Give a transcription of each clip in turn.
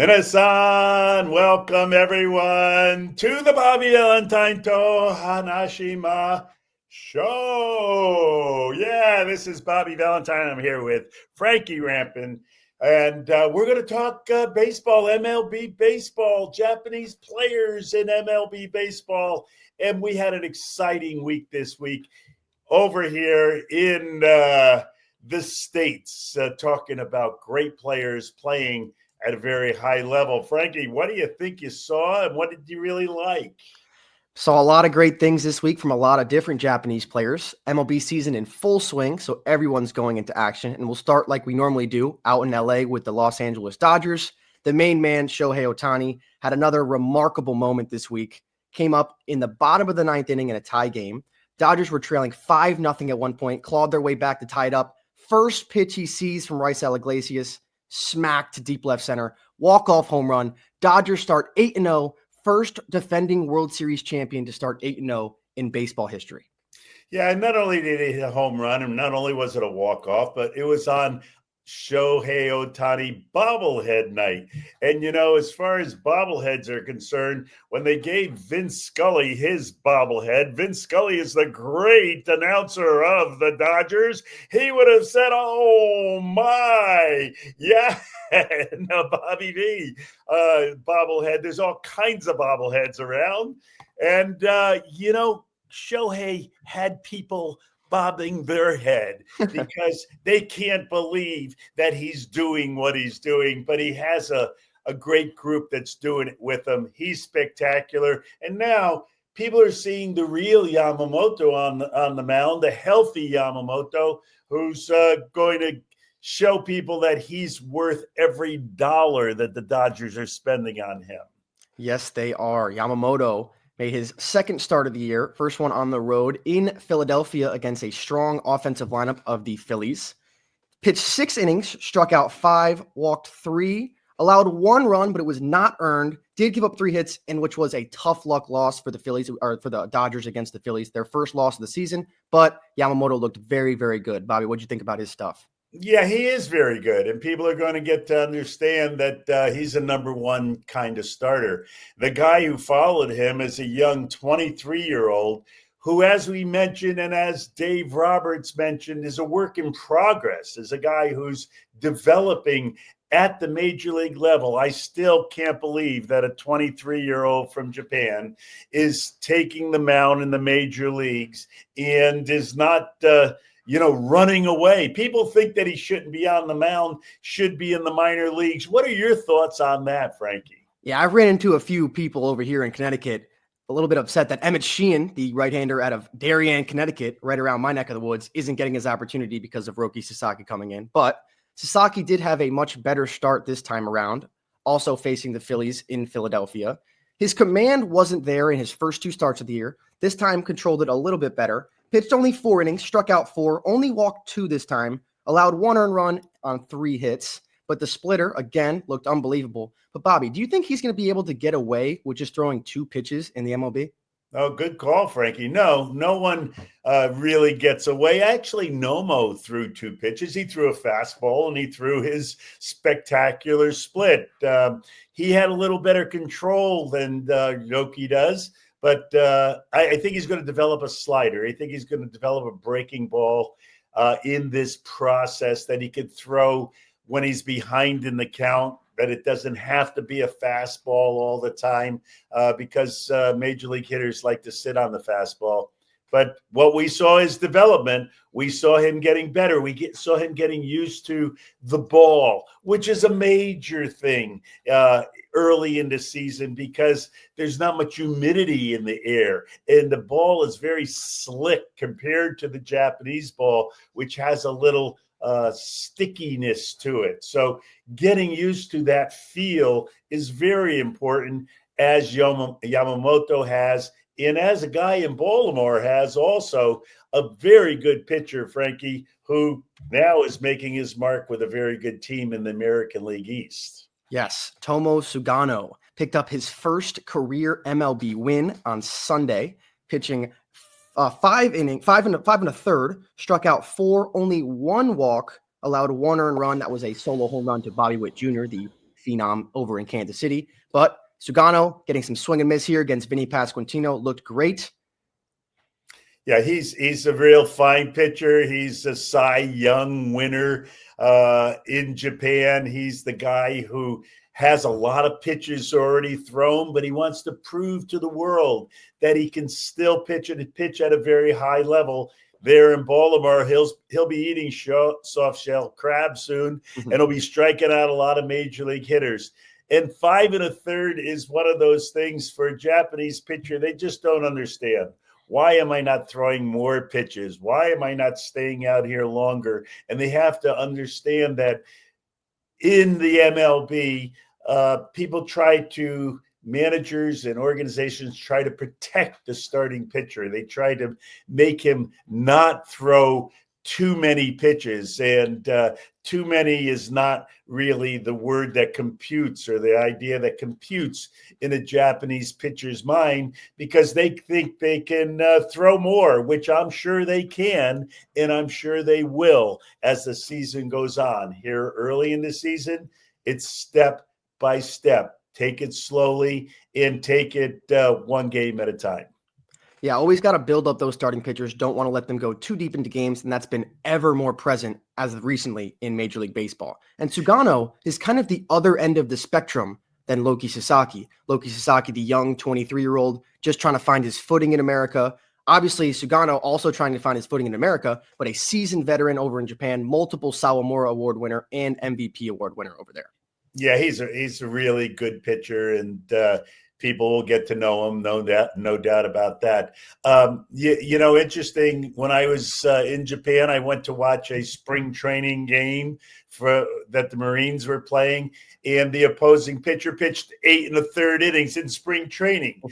Minasan, welcome everyone to the Bobi Valentine to話しShow. Yeah, this is Bobi Valentine. I'm here with Frankie Rampin, and we're going to talk baseball, MLB baseball, Japanese players in MLB baseball. And we had an exciting week this week over here in the States, talking about great players playing at a very high level. Frankie, what do you think you saw, and what did you really like? Saw a lot of great things this week from a lot of different Japanese players. MLB season in full swing, so everyone's going into action. And we'll start like we normally do out in LA with the Los Angeles Dodgers. The main man, Shohei Ohtani, had another remarkable moment this week. Came up in the bottom of the ninth inning in a tie game. Dodgers were trailing 5-0 at one point, clawed their way back to tie it up. First pitch he sees from Raisel Iglesias, smacked to deep left center, walk-off home run. Dodgers start 8-0, first defending World Series champion to start 8-0 in baseball history. Yeah, and not only did he hit a home run, and not only was it a walk-off, but it was on Shohei Ohtani bobblehead night. And, you know, as far as bobbleheads are concerned, when they gave Vince Scully his bobblehead, Vince Scully is the great announcer of the Dodgers. He would have said, oh, my. Yeah, no, Bobby V bobblehead. There's all kinds of bobbleheads around. And, you know, Shohei had people bobbing their head because they can't believe that he's doing what he's doing, but he has a great group that's doing it with him. He's spectacular. And now people are seeing the real Yamamoto on the mound, the healthy Yamamoto, who's going to show people that he's worth every dollar that the Dodgers are spending on him. Yes, they are. Yamamoto made his second start of the year, first one on the road in Philadelphia against a strong offensive lineup of the Phillies. Pitched 6 innings, struck out 5, walked 3, allowed 1 run, but it was not earned. Did give up 3 hits, and which was a tough luck loss for the Phillies, or for the Dodgers against the Phillies, their first loss of the season. But Yamamoto looked very, very good. Bobby, what did you think about his stuff? Yeah, he is very good, and people are going to get to understand that he's a number one kind of starter. The guy who followed him is a young 23-year-old who, as we mentioned and as Dave Roberts mentioned, is a work in progress, is a guy who's developing at the major league level. I still can't believe that a 23-year-old from Japan is taking the mound in the major leagues and is not running away. People think that he shouldn't be on the mound, should be in the minor leagues. What are your thoughts on that, Frankie? Yeah, I've ran into a few people over here in Connecticut a little bit upset that Emmett Sheehan, the right-hander out of Darien, Connecticut, right around my neck of the woods, isn't getting his opportunity because of Roki Sasaki coming in. But Sasaki did have a much better start this time around, also facing the Phillies in Philadelphia. His command wasn't there in his first 2 starts of the year. This time controlled it a little bit better. Pitched only 4 innings, struck out 4, only walked 2 this time, allowed 1 earned run on 3 hits. But the splitter, again, looked unbelievable. But Bobby, do you think he's going to be able to get away with just throwing 2 pitches in the MLB? Oh, good call, Frankie. No one really gets away. Actually, Nomo threw 2 pitches. He threw a fastball and he threw his spectacular split. He had a little better control than Yoki does. But I think he's going to develop a slider. I think he's going to develop a breaking ball in this process that he could throw when he's behind in the count, that it doesn't have to be a fastball all the time because major league hitters like to sit on the fastball. But what we saw is development. We saw him getting better. Saw him getting used to the ball, which is a major thing early in the season because there's not much humidity in the air. And the ball is very slick compared to the Japanese ball, which has a little stickiness to it. So getting used to that feel is very important, as Yamamoto has. And as a guy in Baltimore has also a very good pitcher, Frankie, who now is making his mark with a very good team in the American League East. Yes, Tomo Sugano picked up his first career MLB win on Sunday, pitching 5 innings, 5 and a third, struck out 4, only 1 walk, allowed 1 earned run. That was a solo home run to Bobby Witt Jr., the phenom over in Kansas City. But Sugano getting some swing and miss here against Vinny Pasquantino looked great. Yeah, he's a real fine pitcher. He's a Cy Young winner in Japan. He's the guy who has a lot of pitches already thrown, but he wants to prove to the world that he can still pitch at a very high level. There in Baltimore, he'll be eating soft shell crab soon, and he'll be striking out a lot of major league hitters. And 5 1/3 is one of those things for a Japanese pitcher. They just don't understand. Why am I not throwing more pitches? Why am I not staying out here longer? And they have to understand that in the MLB, managers and organizations try to protect the starting pitcher. They try to make him not throw too many pitches, and too many is not really the word that computes or the idea that computes in a Japanese pitcher's mind, because they think they can throw more, which I'm sure they can, and I'm sure they will as the season goes on. Here early in the season, it's step by step. Take it slowly and take it one game at a time. Yeah, always got to build up those starting pitchers. Don't want to let them go too deep into games, and that's been ever more present as of recently in Major League Baseball. And Sugano is kind of the other end of the spectrum than Loki Sasaki. Loki Sasaki, the young 23-year-old, just trying to find his footing in America. Obviously, Sugano also trying to find his footing in America, but a seasoned veteran over in Japan, multiple Sawamura Award winner and MVP award winner over there. Yeah, he's a really good pitcher, and people will get to know him. No doubt about that. Interesting. When I was in Japan, I went to watch a spring training game that the Marines were playing, and the opposing pitcher pitched 8 1/3 innings in spring training.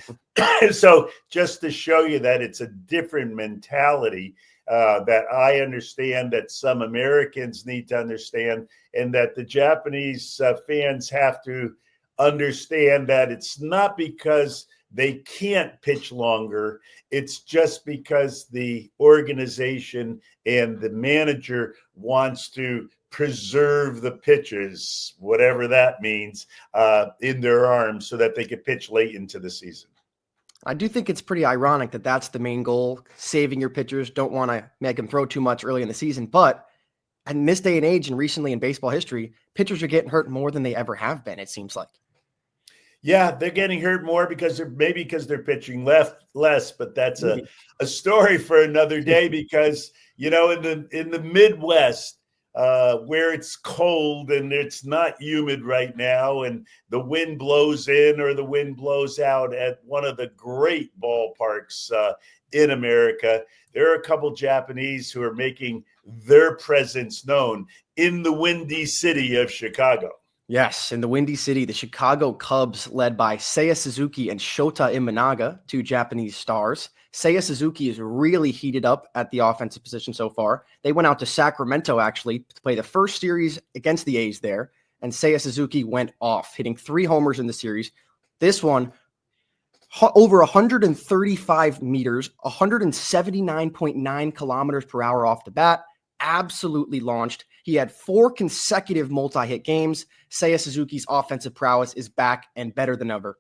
So just to show you that it's a different mentality that I understand, that some Americans need to understand, and that the Japanese fans have to understand, that it's not because they can't pitch longer. It's just because the organization and the manager wants to preserve the pitchers, whatever that means, in their arms, so that they can pitch late into the season. I do think it's pretty ironic that that's the main goal, saving your pitchers. Don't want to make them throw too much early in the season. But in this day and age, and recently in baseball history, pitchers are getting hurt more than they ever have been, it seems like. Yeah, they're getting hurt more because they're pitching less, but that's a story for another day. Because in the Midwest, where it's cold and it's not humid right now, and the wind blows in or the wind blows out at one of the great ballparks in America, there are a couple Japanese who are making their presence known in the windy city of Chicago. Yes, in the Windy City, the Chicago Cubs, led by Seiya Suzuki and Shota Imanaga, 2 Japanese stars. Seiya Suzuki is really heated up at the offensive position so far. They went out to Sacramento, actually, to play the first series against the A's there, and Seiya Suzuki went off, hitting 3 homers in the series. This one, over 135 meters, 179.9 kilometers per hour off the bat, absolutely launched. He had 4 consecutive multi-hit games. Seiya Suzuki's offensive prowess is back and better than ever.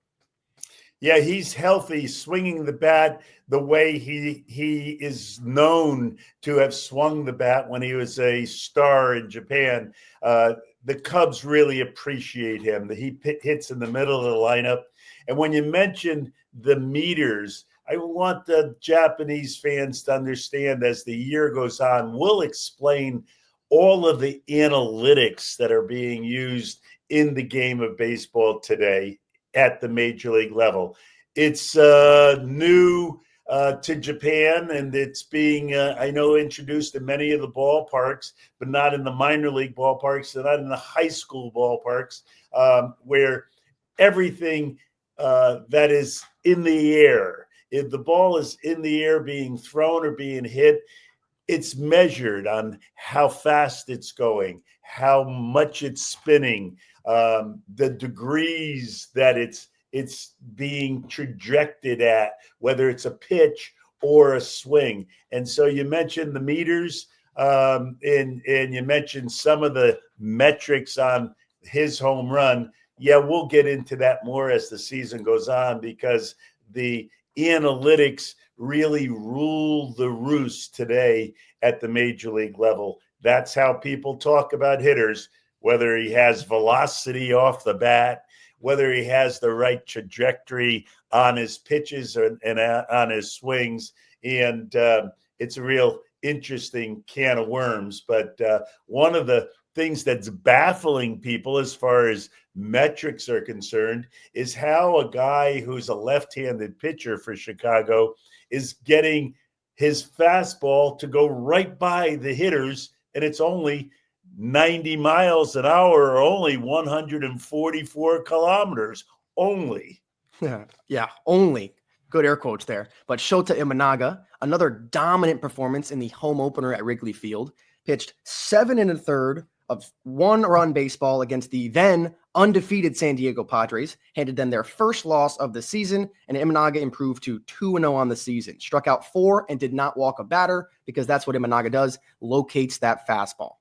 Yeah, he's healthy, swinging the bat the way he is known to have swung the bat when he was a star in Japan. The Cubs really appreciate him. He hits in the middle of the lineup. And when you mentioned the meters, I want the Japanese fans to understand, as the year goes on, we'll explain all of the analytics that are being used in the game of baseball today at the major league level. It's new to Japan, and it's being, I know, introduced in many of the ballparks, but not in the minor league ballparks, and not in the high school ballparks, where everything that is in the air, if the ball is in the air being thrown or being hit, it's measured on how fast it's going, how much it's spinning, the degrees that it's being trajected at, whether it's a pitch or a swing. And so you mentioned the meters, and you mentioned some of the metrics on his home run. Yeah, we'll get into that more as the season goes on, because the analytics really rule the roost today at the major league level. That's how people talk about hitters, whether he has velocity off the bat, whether he has the right trajectory on his pitches and on his swings. And it's a real interesting can of worms. But one of the things that's baffling people as far as metrics are concerned is how a guy who's a left-handed pitcher for Chicago is getting his fastball to go right by the hitters, and it's only 90 miles an hour, or only 144 kilometers only. Yeah, only. Good air quotes there. But Shota Imanaga, another dominant performance in the home opener at Wrigley Field, pitched 7 1/3 of 1-run baseball against the then undefeated San Diego Padres, handed them their first loss of the season, and Imanaga improved to 2-0 on the season. Struck out 4 and did not walk a batter, because that's what Imanaga does, locates that fastball.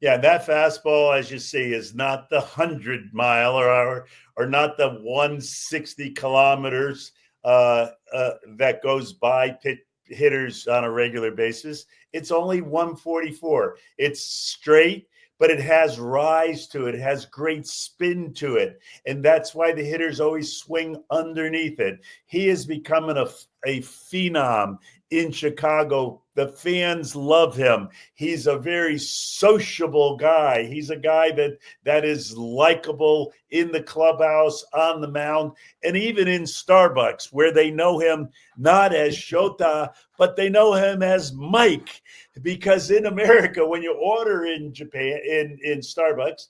Yeah, that fastball, as you see, is not the 100-mile-per-hour or not the 160 kilometers that goes by hitters on a regular basis. It's only 144. It's straight, but it has rise to it. It has great spin to it. And that's why the hitters always swing underneath it. He is becoming a phenom in Chicago. The fans love him. He's a very sociable guy. He's a guy that is likable in the clubhouse, on the mound, and even in Starbucks, where they know him not as Shota, but they know him as Mike. Because in America, when you order in Japan, in Starbucks,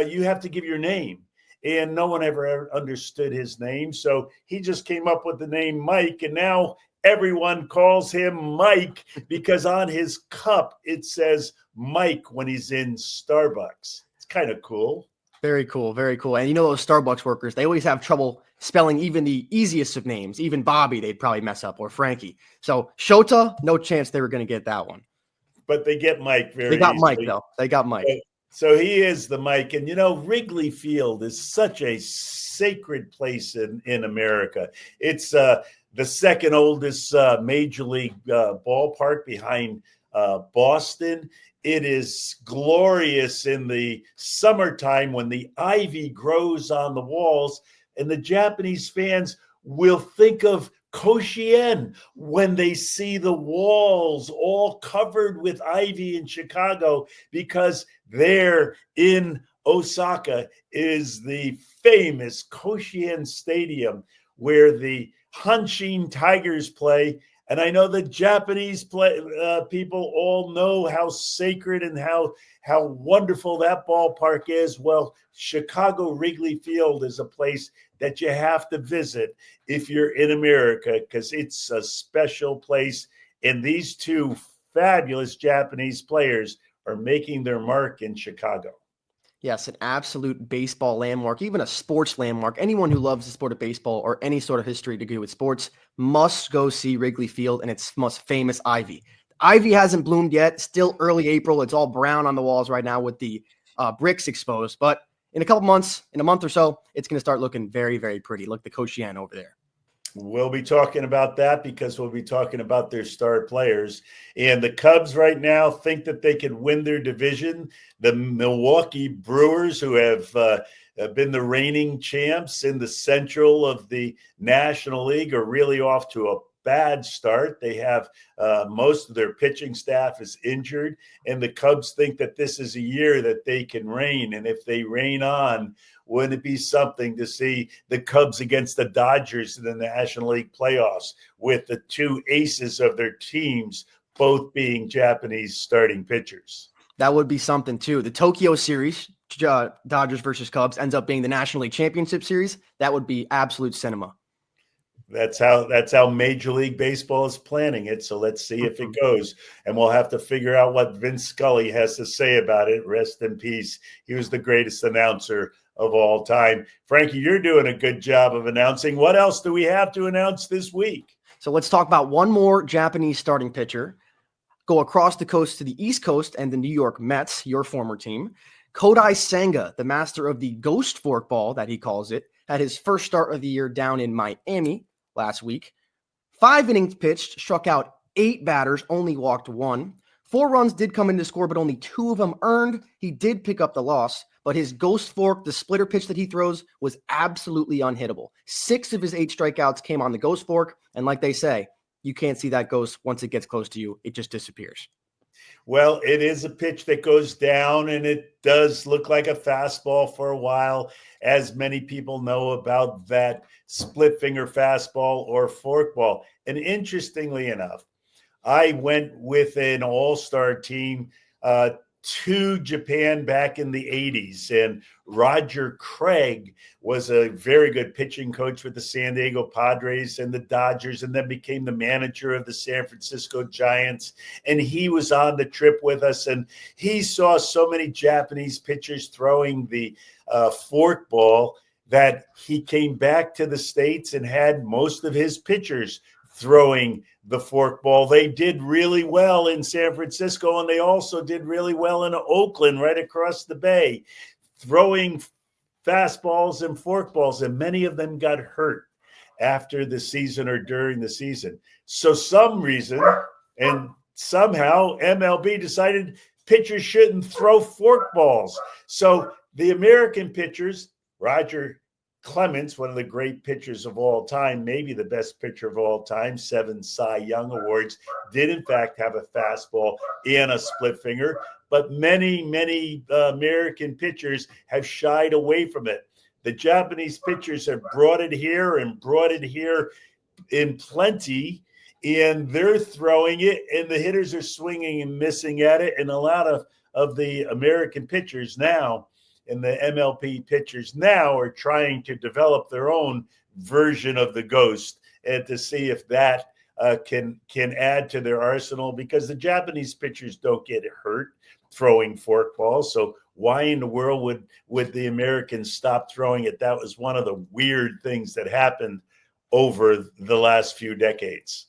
you have to give your name. And no one ever understood his name. So he just came up with the name Mike, and now everyone calls him Mike because on his cup it says Mike when he's in Starbucks. It's kind of cool. Very cool, very cool. And you know those Starbucks workers, they always have trouble spelling even the easiest of names. Even Bobby, they'd probably mess up, or Frankie. So Shota, no chance they were going to get that one. But they get Mike very They got easily. Mike, though. They got Mike. So he is the Mike. And, you know, Wrigley Field is such a sacred place in America. It's the second oldest major league ballpark behind Boston. It is glorious in the summertime when the ivy grows on the walls, and the Japanese fans will think of Koshien when they see the walls all covered with ivy in Chicago, because there in Osaka is the famous Koshien Stadium where the Hanshin Tigers play. And I know the Japanese people all know how sacred and how wonderful that ballpark is. Well, Chicago Wrigley Field is a place that you have to visit if you're in America, because it's a special place. And these two fabulous Japanese players are making their mark in Chicago. Yes, an absolute baseball landmark, even a sports landmark. Anyone who loves the sport of baseball or any sort of history to do with sports must go see Wrigley Field and its most famous ivy. Ivy hasn't bloomed yet. Still early April. It's all brown on the walls right now with the bricks exposed. But in a couple months, in a month or so, it's going to start looking very, very pretty. Look, the Koshien over there. We'll be talking about that because we'll be talking about their star players. And the Cubs right now think that they can win their division. The Milwaukee Brewers, who have been the reigning champs in the Central of the National League, are really off to a bad start. They have most of their pitching staff is injured, and the Cubs think that this is a year that they can reign. And if they reign on, wouldn't it be something to see the Cubs against the Dodgers in the National League playoffs with the two aces of their teams both being Japanese starting pitchers? That would be something too. The Tokyo series, Dodgers versus Cubs, ends up being the National League Championship Series. That would be absolute cinema. That's how Major League Baseball is planning it. So let's see if it goes. And we'll have to figure out what Vince Scully has to say about it. Rest in peace. He was the greatest announcer of all time. Frankie, you're doing a good job of announcing. What else do we have to announce this week? So let's talk about one more Japanese starting pitcher. Go across the coast to the East Coast and the New York Mets, your former team. Kodai Senga, the master of the ghost forkball that he calls it, had his first start of the year down in Miami last week. 5 innings pitched, struck out 8 batters, only walked 1. 4 runs did come in to score, but only 2 of them earned. He did pick up the loss, but his ghost fork, the splitter pitch that he throws, was absolutely unhittable. 6 of his 8 strikeouts came on the ghost fork, and like they say, you can't see that ghost once it gets close to you. It just disappears. Well, it is a pitch that goes down, and it does look like a fastball for a while, as many people know about that split finger fastball or forkball. And interestingly enough, I went with an all-star team to Japan back in the 80s, and Roger Craig was a very good pitching coach with the San Diego Padres and the Dodgers, and then became the manager of the San Francisco Giants. And he was on the trip with us, and he saw so many Japanese pitchers throwing the forkball that he came back to the States and had most of his pitchers throwing the forkball. They did really well in San Francisco, and they also did really well in Oakland, right across the bay, throwing fastballs and forkballs, and many of them got hurt after the season or during the season. So some reason, and somehow MLB decided pitchers shouldn't throw forkballs. So the American pitchers, Roger Clemens, one of the great pitchers of all time, maybe the best pitcher of all time, 7 Cy Young Awards, did in fact have a fastball and a split finger, but many American pitchers have shied away from it. The Japanese pitchers have brought it here in plenty, and they're throwing it, and the hitters are swinging and missing at it, and a lot of the American pitchers now and the MLB pitchers now are trying to develop their own version of the ghost and to see if that can add to their arsenal, because the Japanese pitchers don't get hurt throwing forkballs. So why in the world would the Americans stop throwing it? That was one of the weird things that happened over the last few decades.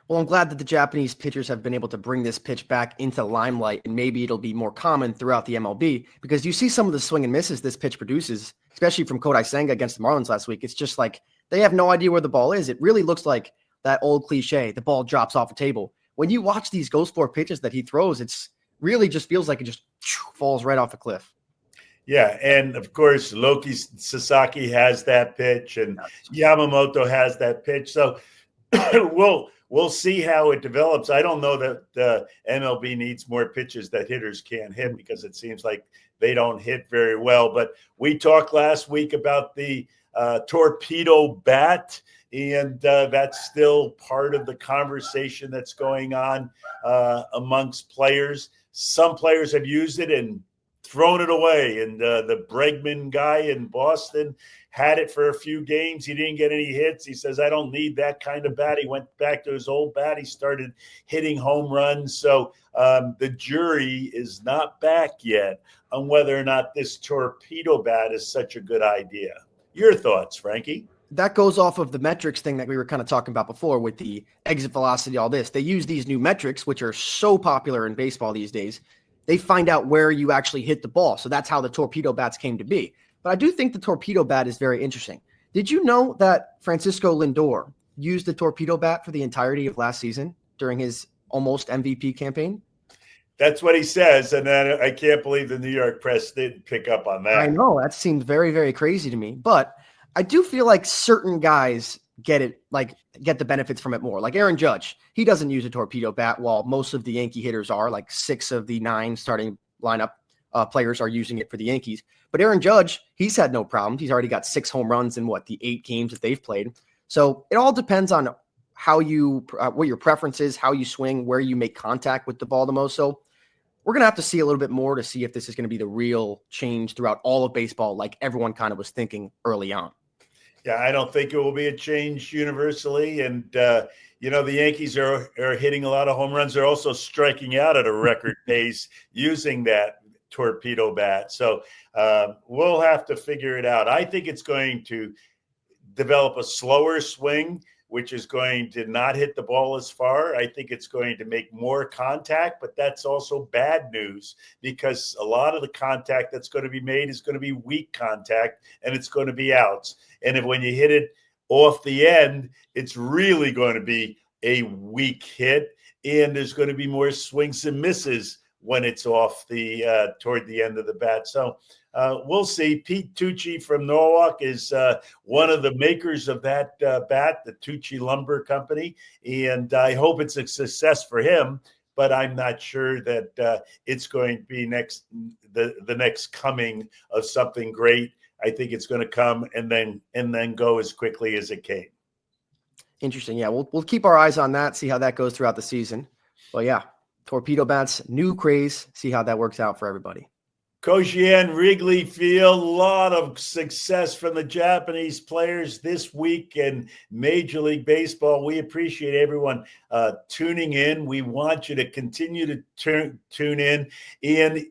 Well, I'm glad that the Japanese pitchers have been able to bring this pitch back into limelight, and maybe it'll be more common throughout the MLB, because you see some of the swing and misses this pitch produces, especially from Kodai Senga against the Marlins last week. It's just like they have no idea where the ball is. It really looks like that old cliche, the ball drops off a table. When you watch these ghost fork pitches that he throws, it's really just feels like it just falls right off a cliff. Yeah, and of course, Loki Sasaki has that pitch, and Yamamoto has that pitch. So we'll see how it develops. I don't know that the MLB needs more pitches that hitters can't hit, because it seems like they don't hit very well. But we talked last week about the torpedo bat, and that's still part of the conversation that's going on amongst players. Some players have used it and thrown it away. And the Bregman guy in Boston had it for a few games. He didn't get any hits. He says, I don't need that kind of bat. He went back to his old bat. He started hitting home runs. So the jury is not back yet on whether or not this torpedo bat is such a good idea. Your thoughts, Frankie? That goes off of the metrics thing that we were kind of talking about before with the exit velocity, all this. They use these new metrics, which are so popular in baseball these days. They find out where you actually hit the ball. So that's how the torpedo bats came to be. But I do think the torpedo bat is very interesting. Did you know that Francisco Lindor used the torpedo bat for the entirety of last season during his almost MVP campaign? That's what he says. And then I can't believe the New York press didn't pick up on that. I know. That seemed very, very crazy to me. But I do feel like certain guys get the benefits from it more. Like Aaron Judge, he doesn't use a torpedo bat, while most of the Yankee hitters are. Like 6 of the 9 starting lineup players are using it for the Yankees. But Aaron Judge, he's had no problems. He's already got 6 home runs in the 8 games that they've played. So it all depends on how you, what your preference is, how you swing, where you make contact with the ball the most. So we're going to have to see a little bit more to see if this is going to be the real change throughout all of baseball, like everyone kind of was thinking early on. Yeah, I don't think it will be a change universally. And, the Yankees are hitting a lot of home runs. They're also striking out at a record pace using that torpedo bat. So we'll have to figure it out. I think it's going to develop a slower swing which is going to not hit the ball as far. I think it's going to make more contact, but that's also bad news because a lot of the contact that's going to be made is going to be weak contact and it's going to be outs. And if when you hit it off the end, it's really going to be a weak hit, and there's going to be more swings and misses when it's off the toward the end of the bat. So we'll see. Pete Tucci from Norwalk is one of the makers of that bat, the Tucci Lumber Company, and I hope it's a success for him. But I'm not sure that it's going to be the next coming of something great. I think it's going to come and then go as quickly as it came. Interesting. Yeah, we'll keep our eyes on that. See how that goes throughout the season. Well, yeah. Torpedo bats, new craze. See how that works out for everybody. Koshien, Wrigley Field, a lot of success from the Japanese players this week in Major League Baseball. We appreciate everyone tuning in. We want you to continue to tune in. And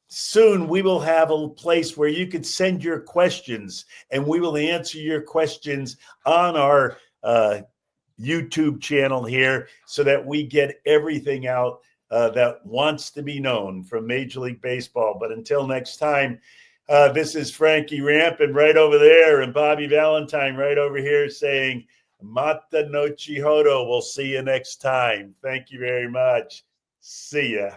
soon we will have a place where you can send your questions, and we will answer your questions on our YouTube channel here so that we get everything out that wants to be known from Major League Baseball. But until next time, this is Frankie Rampin right over there and Bobby Valentine right over here saying, Mata no Chihodo. We'll see you next time. Thank you very much. See ya.